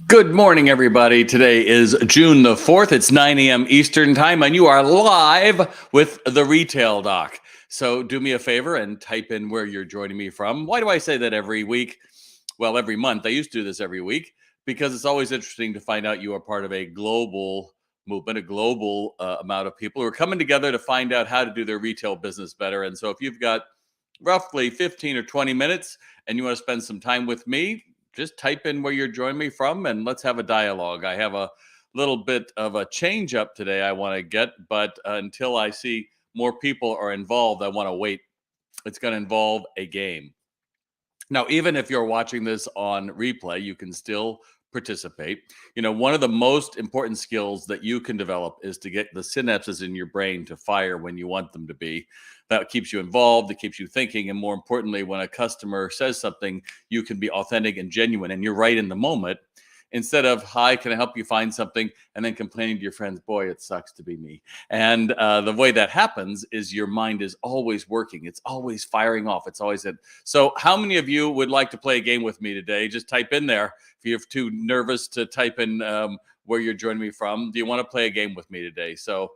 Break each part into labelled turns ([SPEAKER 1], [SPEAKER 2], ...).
[SPEAKER 1] Good morning, everybody. Today is June the 4th. It's 9 a.m. Eastern Time, and you are live with the Retail Doc. So do me a favor and type in where you're joining me from. Why do I say that every week? Well, every month. I used to do this every week because it's always interesting to find out you are part of a global movement, a global amount of people who are coming together to find out how to do their retail business better. And so if you've got roughly 15 or 20 minutes and you want to spend some time with me, just type in where you're joining me from and let's have a dialogue. I have a little bit of a change up today I want to get, but until I see more people are involved, I want to wait. It's going to involve a game. Now, even if you're watching this on replay, you can still participate. One of the most important skills that you can develop is to get the synapses in your brain to fire when you want them to be. That keeps you involved, it keeps you thinking. And more importantly, when a customer says something, you can be authentic and genuine and you're right in the moment instead of, hi, can I help you find something? And then complaining to your friends, boy, it sucks to be me. And the way that happens is your mind is always working. It's always firing off. It's always in. So how many of you would like to play a game with me today? Just type in there. If you're too nervous to type in where you're joining me from, do you want to play a game with me today? So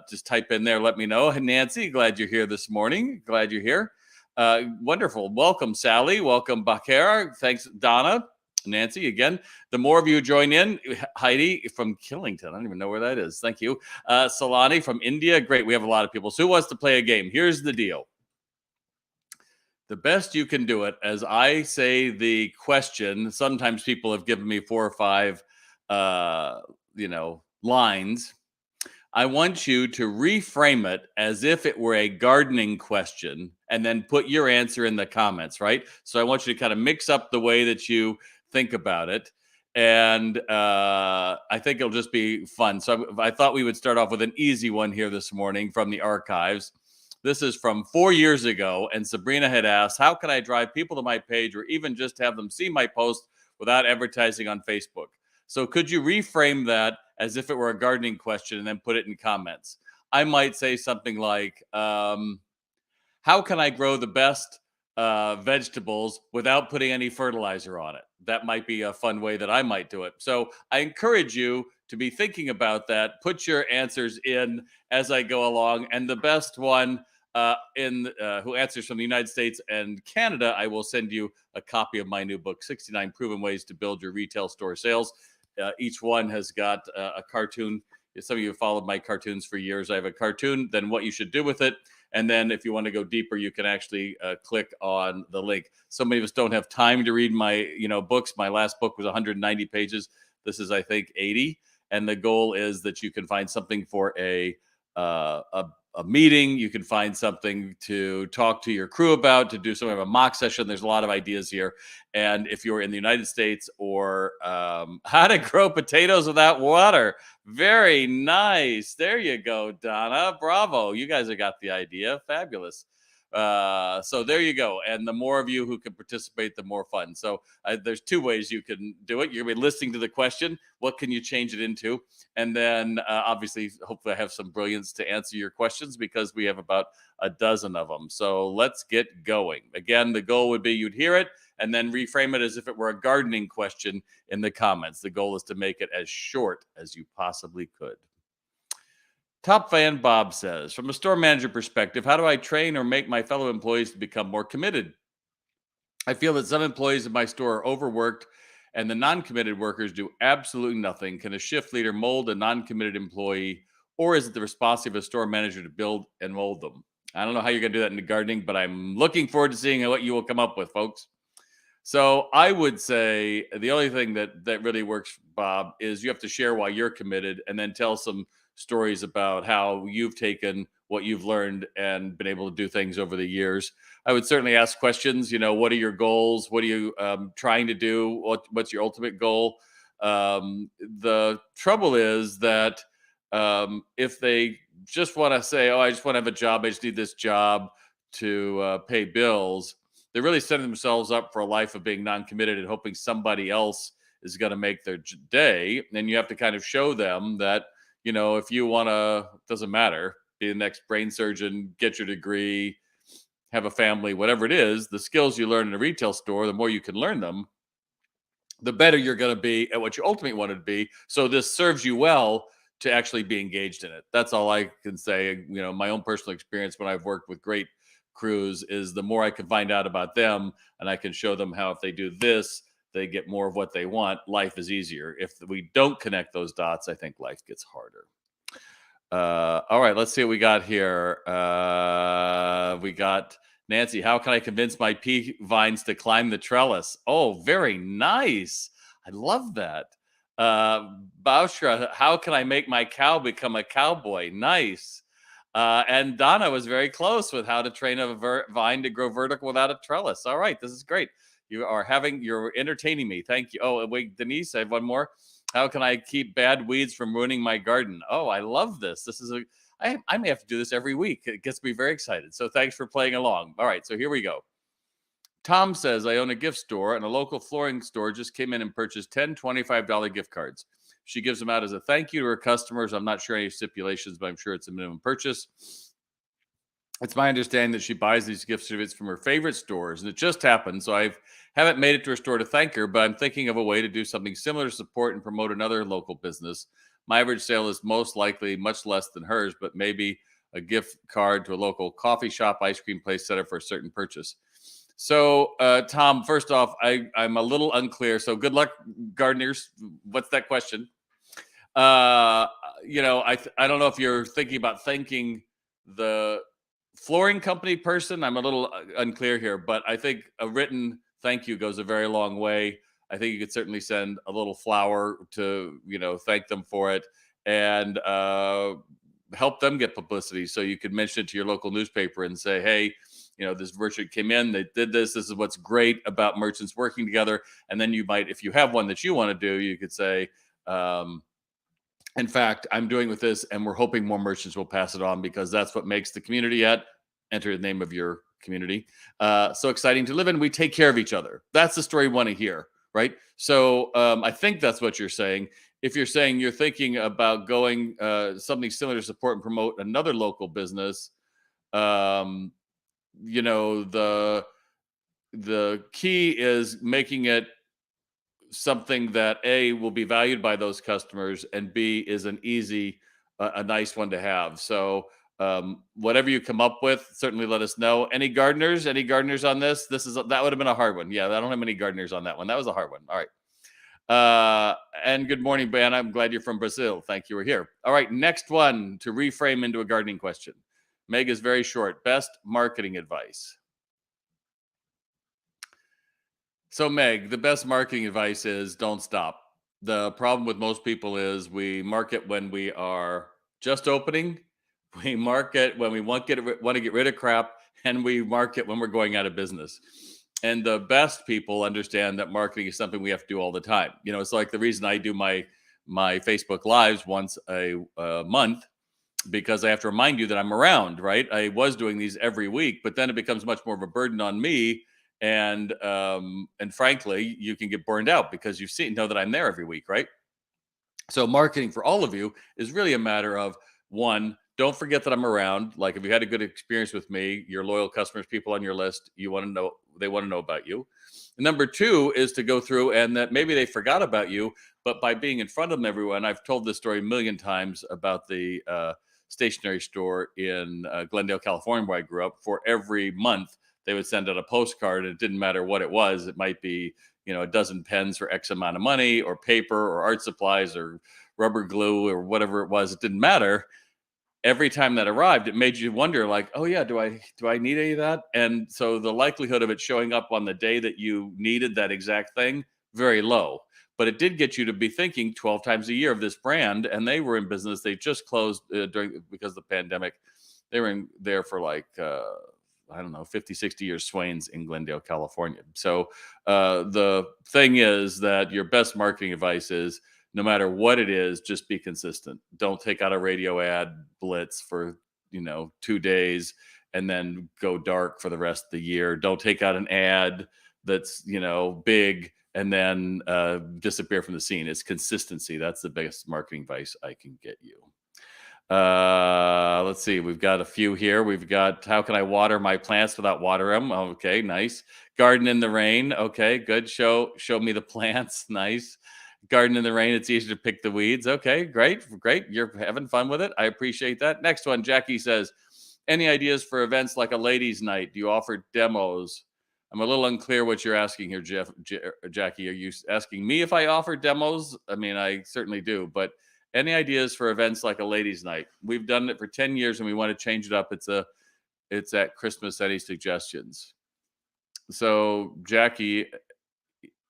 [SPEAKER 1] just type in there. Let me know. Nancy, glad you're here this morning. Glad you're here. Wonderful. Welcome, Sally. Welcome, Bakar. Thanks, Donna. Nancy, again, the more of you join in, Heidi from Killington, I don't even know where that is. Thank you. Salani from India. Great. We have a lot of people. So who wants to play a game? Here's the deal. The best you can do it, as I say the question, sometimes people have given me 4 or 5, lines. I want you to reframe it as if it were a gardening question and then put your answer in the comments, right? So I want you to kind of mix up the way that you think about it. And I think it'll just be fun. So I thought we would start off with an easy one here this morning from the archives. This is from 4 years ago. And Sabrina had asked, how can I drive people to my page or even just have them see my post without advertising on Facebook? So could you reframe that as if it were a gardening question and then put it in comments? I might say something like, how can I grow the best vegetables without putting any fertilizer on it? That might be a fun way that I might do it. So I encourage you to be thinking about that. Put your answers in as I go along. And the best one who answers from the United States and Canada, I will send you a copy of my new book, 69 Proven Ways to Build Your Retail Store Sales. Each one has got a cartoon. Some of you have followed my cartoons for years. I have a cartoon, then what you should do with it. And then if you want to go deeper, you can actually click on the link. So many of us don't have time to read my books. My last book was 190 pages. This is, I think, 80. And the goal is that you can find something for a meeting. You can find something to talk to your crew about, to do some of a mock session. There's a lot of ideas here. And if you're in the United States, or how to grow potatoes without water. Very nice. There you go, Donna. Bravo. You guys have got the idea. Fabulous. So there you go. And the more of you who can participate, the more fun. So there's 2 ways you can do it. You're going to be listening to the question. What can you change it into? And then obviously, hopefully I have some brilliance to answer your questions because we have about a dozen of them. So let's get going. Again, the goal would be you'd hear it and then reframe it as if it were a gardening question in the comments. The goal is to make it as short as you possibly could. Top fan Bob says, from a store manager perspective, how do I train or make my fellow employees to become more committed? I feel that some employees in my store are overworked and the non-committed workers do absolutely nothing. Can a shift leader mold a non-committed employee, or is it the responsibility of a store manager to build and mold them? I don't know how you're going to do that in the gardening, but I'm looking forward to seeing what you will come up with, folks. So I would say the only thing that really works, Bob, is you have to share why you're committed and then tell some stories about how you've taken what you've learned and been able to do things over the years. I would certainly ask questions, what are your goals? What are you trying to do? What's your ultimate goal? The trouble is that if they just want to say, oh, I just want to have a job, I just need this job to pay bills, they're really setting themselves up for a life of being non-committed and hoping somebody else is going to make their day. And you have to kind of show them that, if you want to, doesn't matter, be the next brain surgeon, get your degree, have a family, whatever it is, the skills you learn in a retail store, the more you can learn them, the better you're going to be at what you ultimately want to be. So this serves you well to actually be engaged in it. That's all I can say. My own personal experience when I've worked with great crews is the more I can find out about them and I can show them how if they do this, they get more of what they want, life is easier. If we don't connect those dots, I think life gets harder. All right, let's see what we got here. We got Nancy. How can I convince my pea vines to climb the trellis? Oh, very nice. I love that. Baushra, how can I make my cow become a cowboy? Nice. And Donna was very close with how to train a vine to grow vertical without a trellis. All right, this is great. You're entertaining me. Thank you. Oh, wait, Denise, I have one more. How can I keep bad weeds from ruining my garden? Oh, I love this. I may have to do this every week. It gets me very excited. So thanks for playing along. All right, so here we go. Tom says, I own a gift store and a local flooring store just came in and purchased 10 $25 gift cards. She gives them out as a thank you to her customers. I'm not sure any stipulations, but I'm sure it's a minimum purchase. It's my understanding that she buys these gift certificates from her favorite stores, and it just happened. So I haven't made it to her store to thank her, but I'm thinking of a way to do something similar to support and promote another local business. My average sale is most likely much less than hers, but maybe a gift card to a local coffee shop, ice cream place set up for a certain purchase. So, Tom, first off, I'm a little unclear. So, good luck, gardeners. What's that question? Uh, I don't know if you're thinking about thanking the flooring company person. I'm a little unclear here, but I think a written thank you goes a very long way. I think you could certainly send a little flower to, thank them for it and help them get publicity. So you could mention it to your local newspaper and say, hey, this merchant came in, they did this. This is what's great about merchants working together. And then you might, if you have one that you want to do, you could say, in fact, I'm doing with this, and we're hoping more merchants will pass it on because that's what makes the community enter the name of your community. So exciting to live in. We take care of each other. That's the story we want to hear, right? So I think that's what you're saying. If you're saying you're thinking about going something similar to support and promote another local business, the key is making it something that A will be valued by those customers and B is a nice one to have. So whatever you come up with, certainly let us know. Any gardeners on this? That would have been a hard one. Yeah, I don't have many gardeners on that one. That was a hard one. All right. And good morning, Ben. I'm glad you're from Brazil. Thank you. We're here. All right. Next one to reframe into a gardening question. Meg is very short. Best marketing advice. So, Meg, the best marketing advice is don't stop. The problem with most people is we market when we are just opening, we market when we want to get rid of crap, and we market when we're going out of business. And the best people understand that marketing is something we have to do all the time. It's like the reason I do my Facebook lives once a month because I have to remind you that I'm around, right? I was doing these every week, but then it becomes much more of a burden on me and frankly you can get burned out because know that I'm there every week, right? So marketing for all of you is really a matter of, one, don't forget that I'm around. Like if you had a good experience with me, your loyal customers, people on your list, they want to know about you. And number two is to go through and that maybe they forgot about you, but by being in front of them everyone, I've told this story a million times about the stationery store in Glendale, California, where I grew up. For every month they would send out a postcard, and it didn't matter what it was. It might be, a dozen pens for X amount of money, or paper, or art supplies, or rubber glue, or whatever it was. It didn't matter. Every time that arrived, it made you wonder, like, oh yeah, do I need any of that? And so the likelihood of it showing up on the day that you needed that exact thing, very low. But it did get you to be thinking 12 times a year of this brand, and they were in business. They just closed because of the pandemic. They were in there for like I don't know, 50, 60 years, Swain's in Glendale, California. So the thing is that your best marketing advice is no matter what it is, just be consistent. Don't take out a radio ad blitz for, 2 days and then go dark for the rest of the year. Don't take out an ad that's, big and then disappear from the scene. It's consistency. That's the best marketing advice I can get you. Let's see. We've got a few here. We've got, how can I water my plants without water them? Okay, nice. Garden in the rain. Okay, good. Show me the plants. Nice. Garden in the rain. It's easy to pick the weeds. Okay, great, great. You're having fun with it. I appreciate that. Next one, Jackie says, any ideas for events like a ladies' night? Do you offer demos? I'm a little unclear what you're asking here, Jackie. Are you asking me if I offer demos? I mean, I certainly do, but any ideas for events like a ladies' night? We've done it for 10 years and we want to change it up. It's at Christmas. Any suggestions? So, Jackie,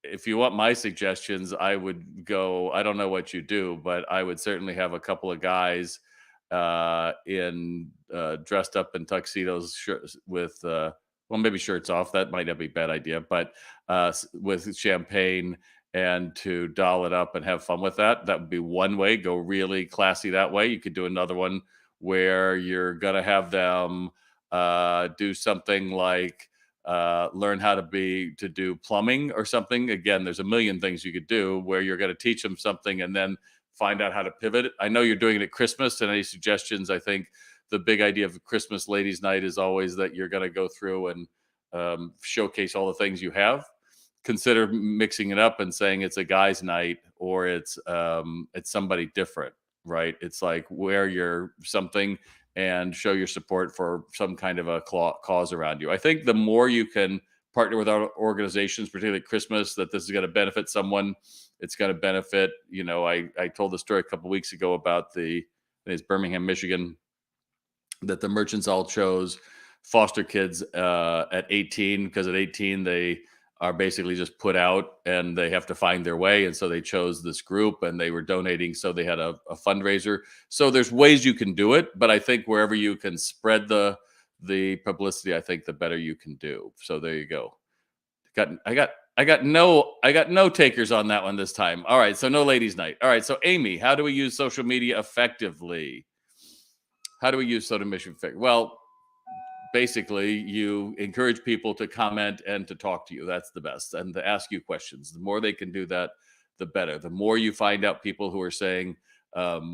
[SPEAKER 1] if you want my suggestions, I would go. I don't know what you do, but I would certainly have a couple of guys in dressed up in tuxedos with well, maybe shirts off. That might not be a bad idea, but with champagne and to doll it up and have fun with that. That would be one way. Go really classy that way. You could do another one where you're gonna have them do something like learn how to do plumbing or something. Again, there's a million things you could do where you're going to teach them something and then find out how to pivot. I know you're doing it at Christmas, and any suggestions? I think the big idea of Christmas ladies' night is always that you're going to go through and showcase all the things you have. Consider mixing it up and saying it's a guys' night or it's somebody different, right? It's like wear your something and show your support for some kind of a cause around you. I think the more you can partner with our organizations, particularly at Christmas, that this is going to benefit someone. It's going to benefit. I told the story a couple of weeks ago about it's Birmingham, Michigan, that the merchants all chose foster kids at 18 because at 18 they are basically just put out and they have to find their way, and so they chose this group and they were donating, so they had a fundraiser. So there's ways you can do it, but I think wherever you can spread the publicity, I think the better you can do. So there you go. I got no takers on that one this time. All right, so no ladies night. All right, so Amy, how do we use social media effectively? How do we use social media effectively? Well, basically you encourage people to comment and to talk to you. That's the best, and to ask you questions. The more they can do that, the better. The more you find out people who are saying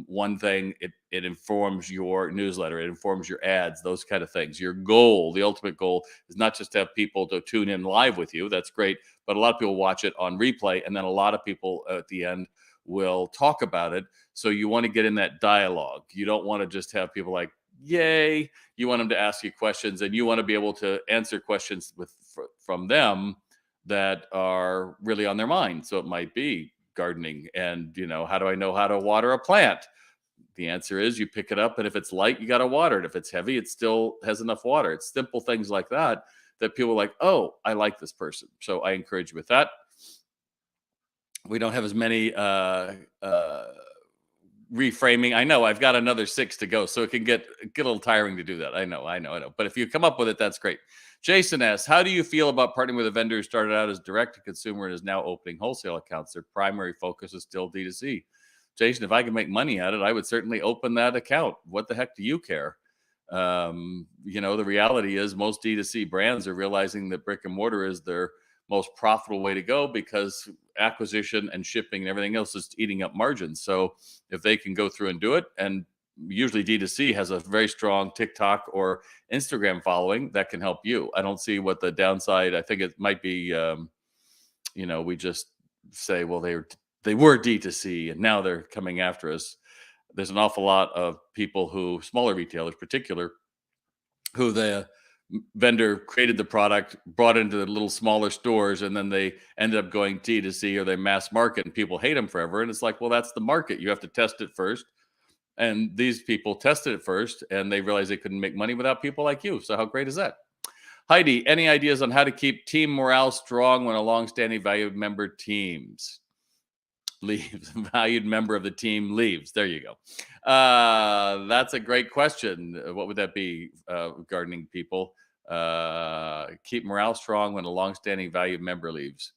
[SPEAKER 1] one thing, it informs your newsletter, it informs your ads, those kind of things. Your goal, the ultimate goal, is not just to have people to tune in live with you. That's great, but a lot of people watch it on replay, and then a lot of people at the end will talk about it. So you want to get in that dialogue. You don't want to just have people like, yay. You want them to ask you questions, and you want to be able to answer questions from them that are really on their mind. So it might be gardening, and how do I know how to water a plant? The answer is you pick it up, and if it's light, you got to water it. If it's heavy, it still has enough water. It's simple things like that people are like, oh, I like this person. So I encourage you with that. We don't have as many reframing. I know I've got another 6 to go, so it can get a little tiring to do that. I know. But if you come up with it, that's great. Jason asks, how do you feel about partnering with a vendor who started out as direct to consumer and is now opening wholesale accounts? Their primary focus is still D2C. Jason, if I can make money at it, I would certainly open that account. What the heck do you care? The reality is most D2C brands are realizing that brick and mortar is their most profitable way to go because acquisition and shipping and everything else is eating up margins. So if they can go through and do it, and usually D2C has a very strong TikTok or Instagram following, that can help you. I don't see what the downside. I think it might be, we just say, well, they were D2C and now they're coming after us. There's an awful lot of people smaller retailers, particular, who the vendor created the product, brought it into the little smaller stores, and then they ended up going D2C or they mass market, and people hate them forever. And it's like, well, that's the market. You have to test it first. And these people tested it first, and they realized they couldn't make money without people like you. So how great is that? Heidi, any ideas on how to keep team morale strong when a longstanding valued member leaves? Valued member of the team leaves. There you go. That's a great question. What would that be, gardening people? Keep morale strong when a longstanding valued member leaves.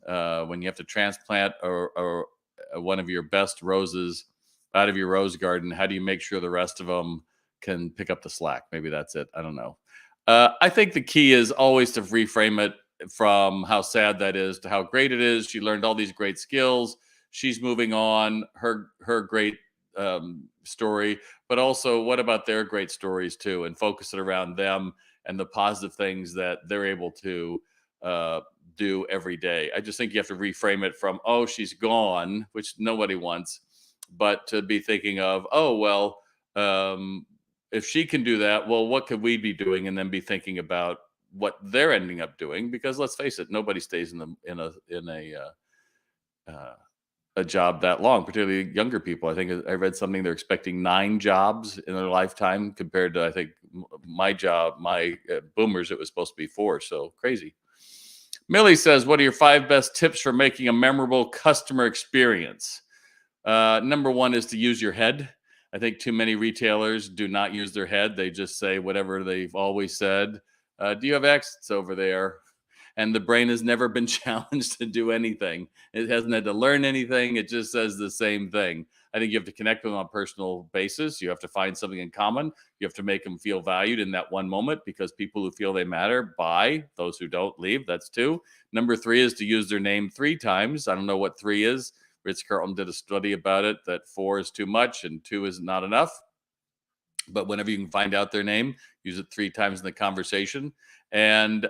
[SPEAKER 1] When you have to transplant or one of your best roses out of your rose garden, how do you make sure the rest of them can pick up the slack? Maybe that's it. I don't know. I think the key is always to reframe it from how sad that is to how great it is. She learned all these great skills. She's moving on. Her great story, but also what about their great stories too, and focus it around them and the positive things that they're able to do every day. I just think you have to reframe it from, oh, she's gone, which nobody wants, but to be thinking of, oh, well, um, if she can do that, well, what could we be doing? And then be thinking about what they're ending up doing, because let's face it, nobody stays uh, a job that long, particularly younger people. I think I read something they're expecting 9 jobs in their lifetime, compared to, I think, my job, my boomers, it was supposed to be 4. So crazy. Millie says, what are your 5 best tips for making a memorable customer experience? Number one is to use your head. I think too many retailers do not use their head. They just say whatever they've always said. Do you have X? It's over there. And the brain has never been challenged to do anything. It hasn't had to learn anything. It just says the same thing. I think you have to connect with them on a personal basis. You have to find something in common. You have to make them feel valued in that one moment, because people who feel they matter buy. Those who don't leave. That's 2. Number 3 is to use their name 3 times. I don't know what 3 is. Ritz-Carlton did a study about it, that 4 is too much and 2 is not enough. But whenever you can find out their name, use it 3 times in the conversation. And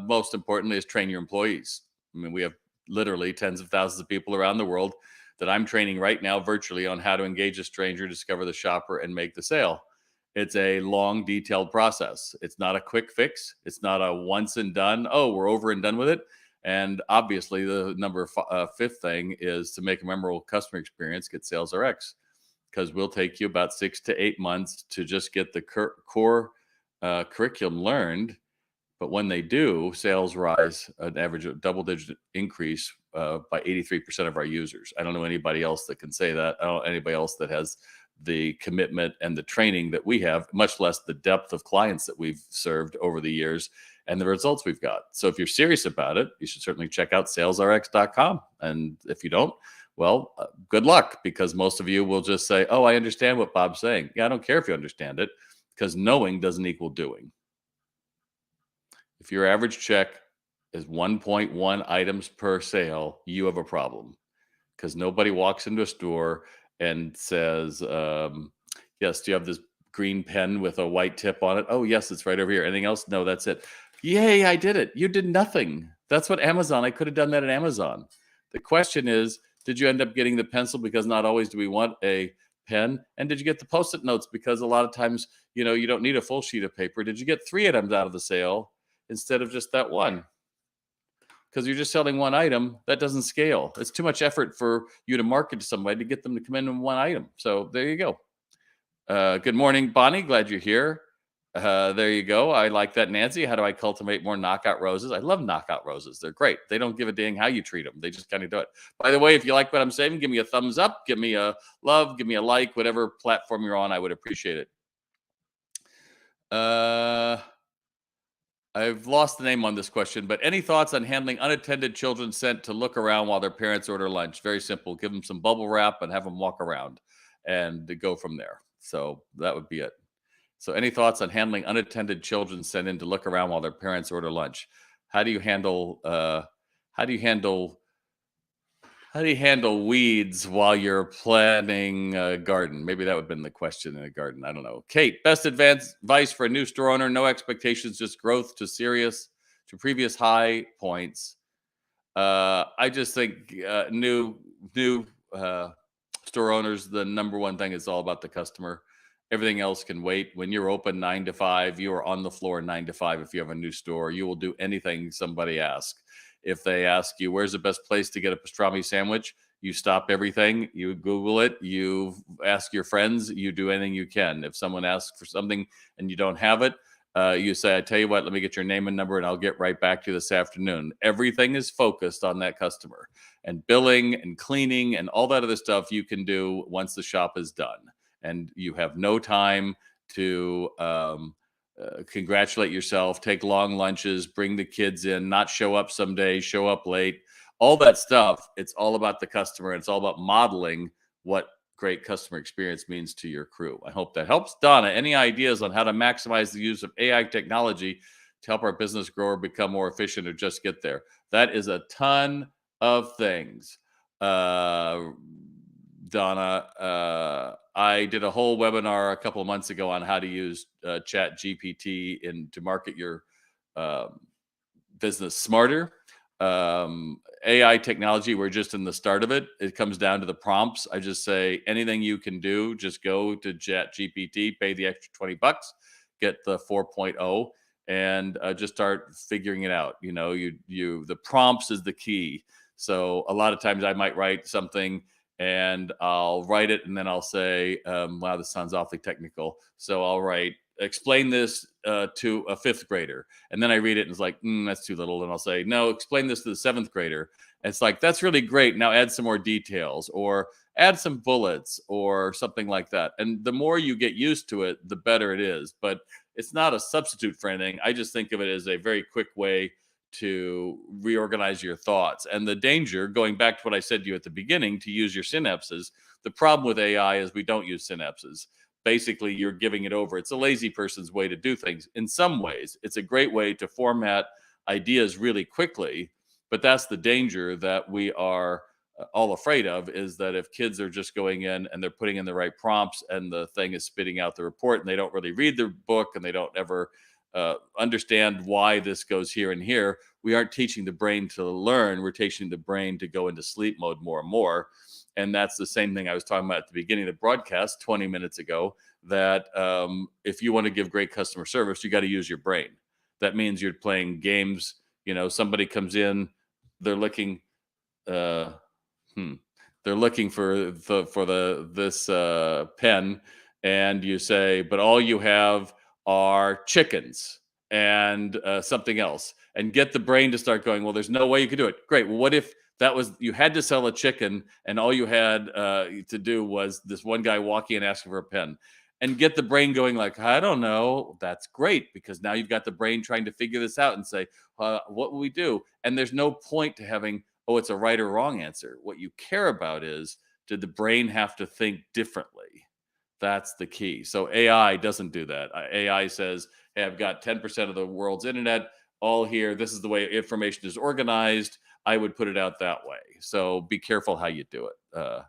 [SPEAKER 1] most importantly is train your employees. I mean, we have literally tens of thousands of people around the world that I'm training right now virtually on how to engage a stranger, discover the shopper, and make the sale. It's a long, detailed process. It's not a quick fix. It's not a once and done. Oh, we're over and done with it. And obviously, the fifth thing is to make a memorable customer experience. Get Sales RX, because we'll take you about 6 to 8 months to just get the core curriculum learned. But when they do, sales rise an average of double-digit increase by 83% of our users. I don't know anybody else that can say that. I don't know anybody else that has the commitment and the training that we have, much less the depth of clients that we've served over the years and the results we've got. So if you're serious about it, you should certainly check out salesrx.com. And if you don't, well, good luck, because most of you will just say, oh, I understand what Bob's saying. Yeah, I don't care if you understand it, because knowing doesn't equal doing. If your average check is 1.1 items per sale, you have a problem, because nobody walks into a store and says, yes, do you have this green pen with a white tip on it? Oh, yes, it's right over here. Anything else? No, that's it. Yay, I did it. You did nothing. That's what Amazon, I could have done that at Amazon. The question is, did you end up getting the pencil? Because not always do we want a pen. And did you get the Post-it notes? Because a lot of times, you don't need a full sheet of paper. Did you get 3 items out of the sale instead of just that one? Because you're just selling one item, that doesn't scale. It's too much effort for you to market to somebody to get them to come in one item. So there you go. Good morning, Bonnie. Glad you're here. There you go. I like that, Nancy. How do I cultivate more knockout roses? I love knockout roses. They're great. They don't give a dang how you treat them. They just kind of do it. By the way, if you like what I'm saying, give me a thumbs up, give me a love, give me a like, whatever platform you're on. I would appreciate it. I've lost the name on this question, but any thoughts on handling unattended children sent to look around while their parents order lunch? Very simple. Give them some bubble wrap and have them walk around and to go from there. So that would be it. So any thoughts on handling unattended children sent in to look around while their parents order lunch? How do you handle weeds while you're planting a garden? Maybe that would have been the question in a garden. I don't know. Kate, best advice for a new store owner: no expectations, just growth to previous high points. I just think new store owners, the number one thing is all about the customer. Everything else can wait. When you're open 9 to 5, you are on the floor 9 to 5. If you have a new store, you will do anything somebody asks. If they ask you, where's the best place to get a pastrami sandwich? You stop everything, you Google it, you ask your friends, you do anything you can. If someone asks for something and you don't have it, you say, I tell you what, let me get your name and number and I'll get right back to you this afternoon. Everything is focused on that customer, and billing and cleaning and all that other stuff you can do once the shop is done. And you have no time to congratulate yourself, take long lunches, bring the kids in, not show up some days, show up late, all that stuff. It's all about the customer. It's all about modeling what great customer experience means to your crew. I hope that helps. Donna, any ideas on how to maximize the use of AI technology to help our business grow or become more efficient or just get there? That is a ton of things. Donna, I did a whole webinar a couple of months ago on how to use Chat GPT to market your business smarter. AI technology, we're just in the start of it. It comes down to the prompts. I just say anything you can do, just go to Chat GPT, pay the extra $20, get the 4.0, and just start figuring it out. The prompts is the key. So a lot of times I might write something and I'll write it and then I'll say, wow, this sounds awfully technical. So I'll write, explain this to a fifth grader. And then I read it and it's like, that's too little. And I'll say, no, explain this to the seventh grader. And it's like, that's really great. Now add some more details or add some bullets or something like that. And the more you get used to it, the better it is. But it's not a substitute for anything. I just think of it as a very quick way to reorganize your thoughts. And the danger, going back to what I said to you at the beginning, to use your synapses, the problem with AI is we don't use synapses. Basically, you're giving it over. It's a lazy person's way to do things. In some ways, it's a great way to format ideas really quickly, but that's the danger that we are all afraid of, is that if kids are just going in and they're putting in the right prompts and the thing is spitting out the report and they don't really read the book and they don't ever understand why this goes here and here, we aren't teaching the brain to learn. We're teaching the brain to go into sleep mode more and more. And that's the same thing I was talking about at the beginning of the broadcast 20 minutes ago, that if you want to give great customer service, you got to use your brain. That means you're playing games. Somebody comes in, they're looking, they're looking for this pen, and you say, but all you have are chickens and something else, and get the brain to start going, well, there's no way you could do it. Great. Well, what if that was, you had to sell a chicken and all you had to do was this one guy walking and asking for a pen, and get the brain going like, I don't know. That's great, because now you've got the brain trying to figure this out and say, what will we do? And there's no point to having, oh, it's a right or wrong answer. What you care about is, did the brain have to think differently? That's the key. So AI doesn't do that. AI says, hey, I've got 10% of the world's internet all here. This is the way information is organized. I would put it out that way. So be careful how you do it.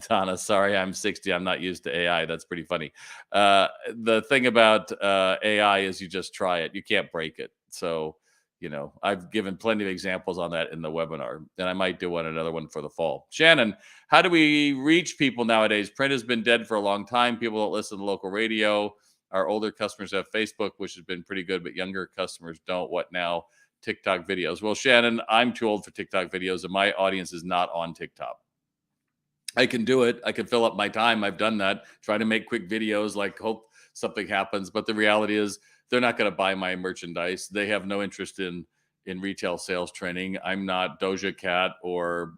[SPEAKER 1] Donna, sorry, I'm 60. I'm not used to AI. That's pretty funny. The thing about AI is you just try it. You can't break it. So, I've given plenty of examples on that in the webinar, and I might do another one for the fall. Shannon, how do we reach people nowadays? Print has been dead for a long time. People don't listen to local radio. Our older customers have Facebook, which has been pretty good, but younger customers don't. What now? TikTok videos. Well, Shannon, I'm too old for TikTok videos, and my audience is not on TikTok. I can do it. I can fill up my time. I've done that. Try to make quick videos, like hope something happens. But the reality is they're not going to buy my merchandise. They have no interest in retail sales training. I'm not Doja Cat or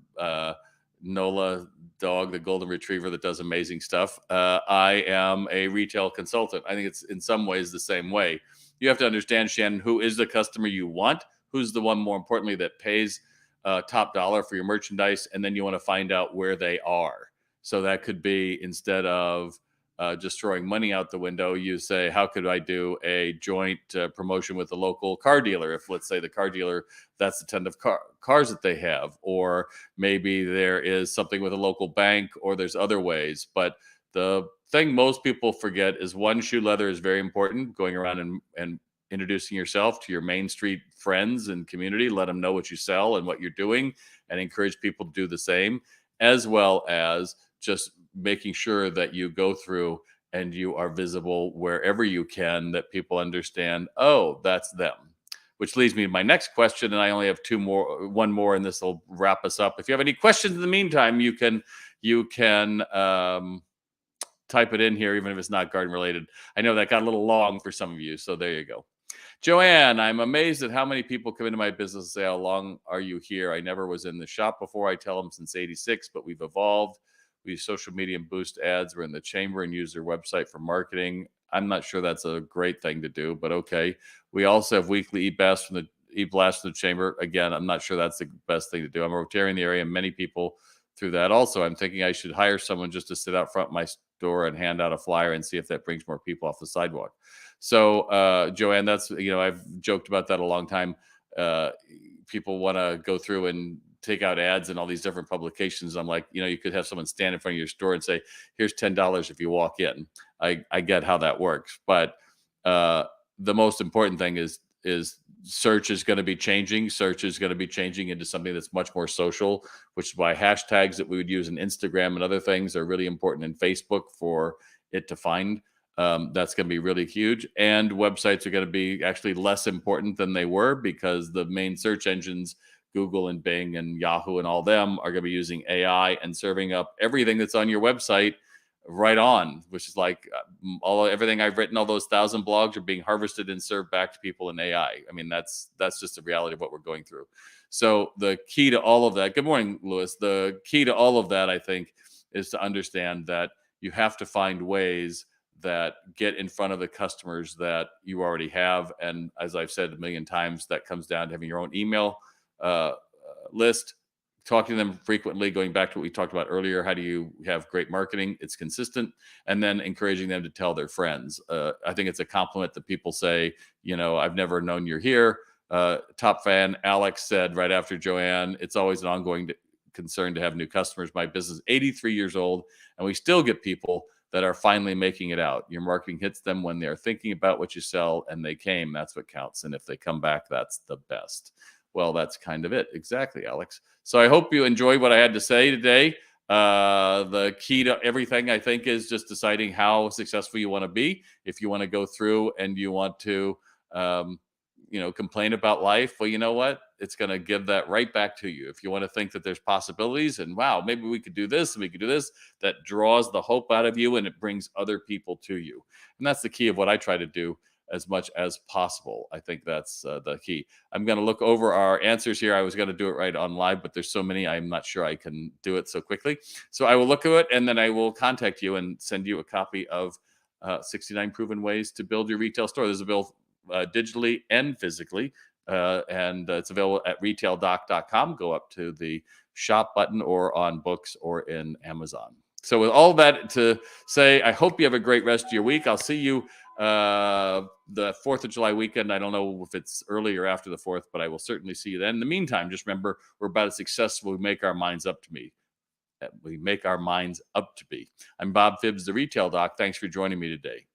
[SPEAKER 1] Nola Dog, the golden retriever that does amazing stuff. I am a retail consultant. I think it's in some ways the same way. You have to understand, Shannon, who is the customer you want, who's the one, more importantly, that pays top dollar for your merchandise, and then you want to find out where they are. So that could be, instead of just throwing money out the window, you say, how could I do a joint promotion with a local car dealer? If, let's say, the car dealer, that's the ton of cars that they have, or maybe there is something with a local bank, or there's other ways. But the thing most people forget is, one, shoe leather is very important. Going around and introducing yourself to your Main Street friends and community, let them know what you sell and what you're doing, and encourage people to do the same, as well as just making sure that you go through and you are visible wherever you can, that people understand, oh, that's them. Which leads me to my next question, and I only have one more, and this will wrap us up. If you have any questions in the meantime, you can type it in here, even if it's not garden related. I know that got a little long for some of you, so there you go. Joanne, I'm amazed at how many people come into my business and say, how long are you here? I never was in the shop before. I tell them since 86, but we've evolved. We use social media and boost ads. We're in the chamber and use their website for marketing. I'm not sure that's a great thing to do, but okay. We also have weekly e-blasts from the chamber. Again, I'm not sure that's the best thing to do. I'm rotating the area, and many people through that. Also, I'm thinking I should hire someone just to sit out front of my store and hand out a flyer and see if that brings more people off the sidewalk. So, Joanne, that's, I've joked about that a long time. People want to go through and take out ads in all these different publications. I'm like, you could have someone stand in front of your store and say, here's $10 if you walk in. I get how that works. But the most important thing is search is going to be changing. Search is going to be changing into something that's much more social, which is why hashtags that we would use in Instagram and other things are really important in Facebook for it to find. That's going to be really huge. And websites are going to be actually less important than they were because the main search engines, Google and Bing and Yahoo and all them, are going to be using AI and serving up everything that's on your website right on, which is like everything I've written, all those 1,000 blogs are being harvested and served back to people in AI. I mean, that's just the reality of what we're going through. So the key to all of that, good morning, Lewis. The key to all of that, I think, is to understand that you have to find ways that get in front of the customers that you already have. And as I've said a million times, that comes down to having your own email list, talking to them frequently, going back to what we talked about earlier. How do you have great marketing? It's consistent. And then encouraging them to tell their friends. I think it's a compliment that people say, I've never known you're here. Top fan Alex said right after Joanne, it's always an ongoing concern to have new customers. My business is 83 years old, and we still get people that are finally making it out. Your marketing hits them when they're thinking about what you sell and they came. That's what counts. And if they come back, that's the best. Well, that's kind of it. Exactly, Alex. So I hope you enjoyed what I had to say today. The key to everything, I think, is just deciding how successful you want to be. If you want to go through and you want to, complain about life, well, you know what? It's going to give that right back to you. If you want to think that there's possibilities and wow, maybe we could do this and we could do this, that draws the hope out of you and it brings other people to you. And that's the key of what I try to do as much as possible. I think that's the key. I'm going to look over our answers here. I was going to do it right on live, but there's so many, I'm not sure I can do it so quickly. So I will look at it and then I will contact you and send you a copy of 69 Proven Ways to Build Your Retail Store. There's a bill digitally and physically, and it's available at retaildoc.com. Go up to the shop button or on books or in Amazon. So with all that to say, I hope you have a great rest of your week. I'll see you the 4th of July weekend. I don't know if it's early or after the 4th, but I will certainly see you then. In the meantime, just remember, we're about as successful as we make our minds up to be. I'm Bob Phibbs, the Retail Doc. Thanks for joining me today.